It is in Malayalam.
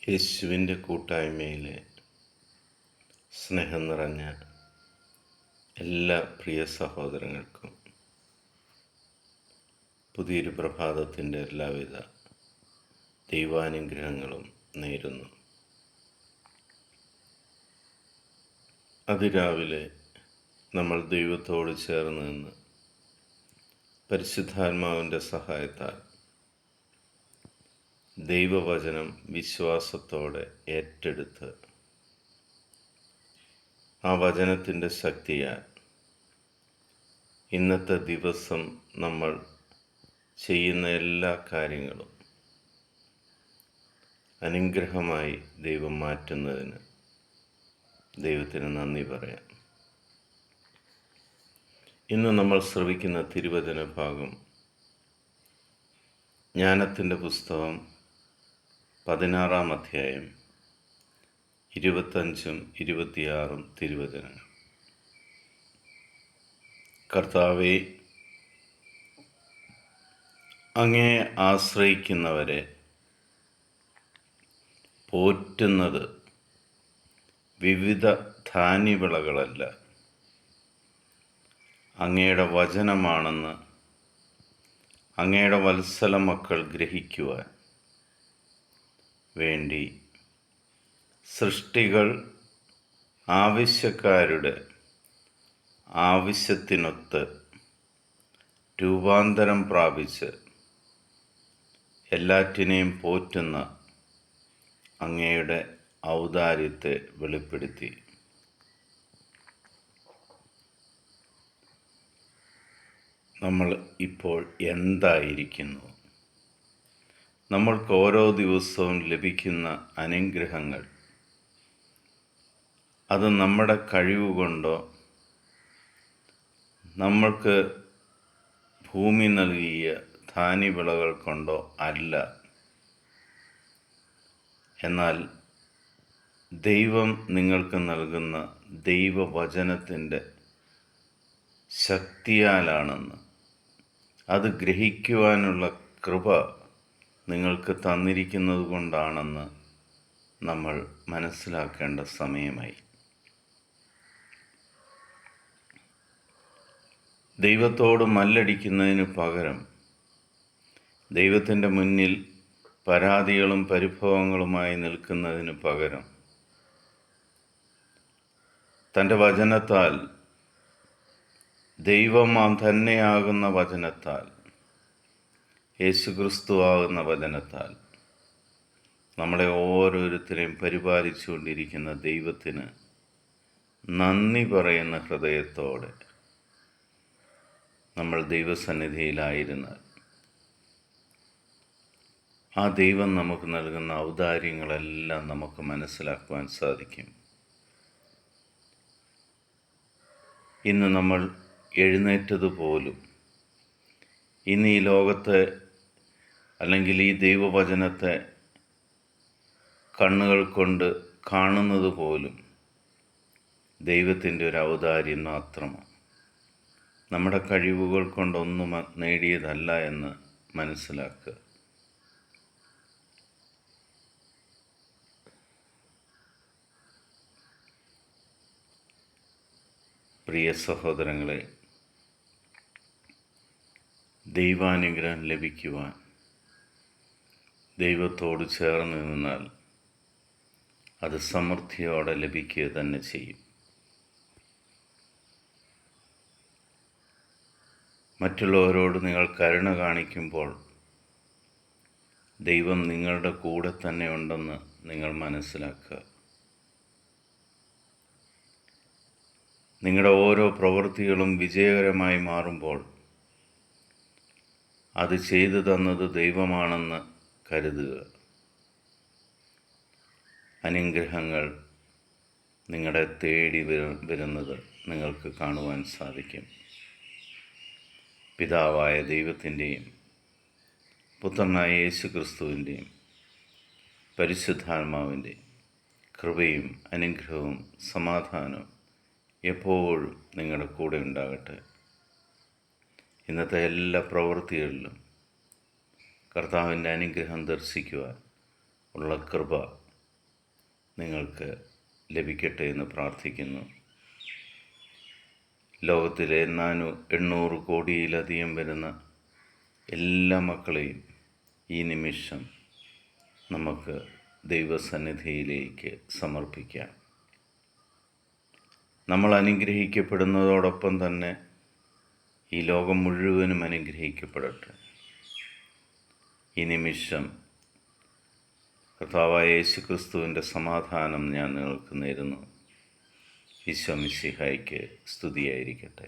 യേശുവിൻ്റെ കൂട്ടായ്മയിലെ സ്നേഹം നിറഞ്ഞ എല്ലാ പ്രിയ സഹോദരങ്ങൾക്കും പുതിയൊരു പ്രഭാതത്തിൻ്റെ എല്ലാവിധ ദൈവാനുഗ്രഹങ്ങളും നേരുന്നു. അതിരാവിലെ നമ്മൾ ദൈവത്തോട് ചേർന്ന് നിന്ന് പരിശുദ്ധാത്മാവിൻ്റെ സഹായത്താൽ ദൈവവചനം വിശ്വാസത്തോടെ ഏറ്റെടുത്ത് ആ വചനത്തിൻ്റെ ശക്തിയാൽ ഇന്നത്തെ ദിവസം നമ്മൾ ചെയ്യുന്ന എല്ലാ കാര്യങ്ങളും അനുഗ്രഹമായി ദൈവം മാറ്റുന്നതിന് ദൈവത്തിന് നന്ദി പറയാം. ഇന്ന് നമ്മൾ ശ്രവിക്കുന്ന തിരുവചന ഭാഗം ജ്ഞാനത്തിൻ്റെ പുസ്തകം 16-ാം അധ്യായം 25-ഉം 26-ഉം തിരുവചനങ്ങൾ. കർത്താവേ, അങ്ങയെ ആശ്രയിക്കുന്നവരെ പോറ്റുന്നത് വിവിധ ധാന്യവിളകളല്ല, അങ്ങയുടെ വചനമാണെന്ന് അങ്ങയുടെ വത്സല മക്കൾ ഗ്രഹിക്കുവാൻ വേണ്ടി സൃഷ്ടികൾ ആവശ്യക്കാരുടെ ആവശ്യത്തിനൊത്ത് രൂപാന്തരം പ്രാപിച്ച് എല്ലാറ്റിനെയും പോറ്റുന്ന അങ്ങയുടെ ഔദാര്യത്തെ വെളിപ്പെടുത്തി. നമ്മൾ ഇപ്പോൾ എന്തായിരിക്കുന്നു? നമ്മൾക്ക് ഓരോ ദിവസവും ലഭിക്കുന്ന അനുഗ്രഹങ്ങൾ അത് നമ്മുടെ കഴിവുകൊണ്ടോ നമ്മൾക്ക് ഭൂമി നൽകിയ ധാന്യവിളകൾ കൊണ്ടോ അല്ല. എന്നാൽ ദൈവം നിങ്ങൾക്ക് നൽകുന്ന ദൈവവചനത്തിൻ്റെ ശക്തിയാലാണെന്ന്, അത് ഗ്രഹിക്കുവാനുള്ള കൃപ നിങ്ങൾക്ക് തന്നിരിക്കുന്നത് കൊണ്ടാണെന്ന് നമ്മൾ മനസ്സിലാക്കേണ്ട സമയമായി. ദൈവത്തോട് മല്ലടിക്കുന്നതിന് പകരം ദൈവത്തിൻ്റെ മുന്നിൽ പരാതികളും പരിഭവങ്ങളുമായി നിൽക്കുന്നതിന് പകരം തൻ്റെ വചനത്താൽ, ദൈവം തന്നെയാകുന്ന വചനത്താൽ, യേശുക്രിസ്തുവാകുന്ന വചനത്താൽ നമ്മളെ ഓരോരുത്തരെയും പരിപാലിച്ചുകൊണ്ടിരിക്കുന്ന ദൈവത്തിന് നന്ദി പറയുന്ന ഹൃദയത്തോടെ നമ്മൾ ദൈവസന്നിധിയിലായിരുന്നാൽ ആ ദൈവം നമുക്ക് നൽകുന്ന ഔദാര്യങ്ങളെല്ലാം നമുക്ക് മനസ്സിലാക്കുവാൻ സാധിക്കും. ഇന്ന് നമ്മൾ എഴുന്നേറ്റതുപോലും ഇന്ന് ഈ ലോകത്തെ അല്ലെങ്കിൽ ഈ ദൈവവചനത്തെ കണ്ണുകൾ കൊണ്ട് കാണുന്നത് പോലും ദൈവത്തിൻ്റെ ഒരു ഔദാര്യം മാത്രമാണ്. നമ്മുടെ കഴിവുകൾ കൊണ്ടൊന്നും നേടിയതല്ല എന്ന് മനസ്സിലാക്കുക. പ്രിയ സഹോദരങ്ങളെ, ദൈവാനുഗ്രഹം ലഭിക്കുവാൻ ദൈവത്തോട് ചേർന്ന് നിന്നാൽ അത് സമൃദ്ധിയോടെ ലഭിക്കുക തന്നെ ചെയ്യും. മറ്റുള്ളവരോട് നിങ്ങൾ കരുണ കാണിക്കുമ്പോൾ ദൈവം നിങ്ങളുടെ കൂടെ തന്നെ ഉണ്ടെന്ന് നിങ്ങൾ മനസ്സിലാക്കുക. നിങ്ങളുടെ ഓരോ പ്രവൃത്തികളും വിജയകരമായി മാറുമ്പോൾ അത് ചെയ്തു തന്നത് ദൈവമാണെന്ന് കരുതുക. അനുഗ്രഹങ്ങൾ നിങ്ങളെ തേടി വരുന്നത് നിങ്ങൾക്ക് കാണുവാൻ സാധിക്കും. പിതാവായ ദൈവത്തിൻ്റെയും പുത്രനായ യേശുക്രിസ്തുവിൻ്റെയും പരിശുദ്ധാത്മാവിൻ്റെയും കൃപയും അനുഗ്രഹവും സമാധാനവും എപ്പോഴും നിങ്ങളുടെ കൂടെ ഉണ്ടാകട്ടെ. ഇന്നത്തെ എല്ലാ പ്രവൃത്തികളിലും കർത്താവിൻ്റെ അനുഗ്രഹം ദർശിക്കുവാൻ ഉള്ള കൃപ നിങ്ങൾക്ക് ലഭിക്കട്ടെ എന്ന് പ്രാർത്ഥിക്കുന്നു. ലോകത്തിലെ 800 കോടിയിലധികം വരുന്ന എല്ലാ മക്കളെയും ഈ നിമിഷം നമുക്ക് ദൈവസന്നിധിയിലേക്ക് സമർപ്പിക്കാം. നമ്മൾ അനുഗ്രഹിക്കപ്പെടുന്നതോടൊപ്പം തന്നെ ഈ ലോകം മുഴുവനും അനുഗ്രഹിക്കപ്പെടട്ടെ. ഈ നിമിഷം കർത്താവായ യേശുക്രിസ്തുവിൻ്റെ സമാധാനം ഞാൻ നിങ്ങൾക്ക് നേരുന്നു. ഈശോ മിശിഹായ്ക്ക് സ്തുതിയായിരിക്കട്ടെ.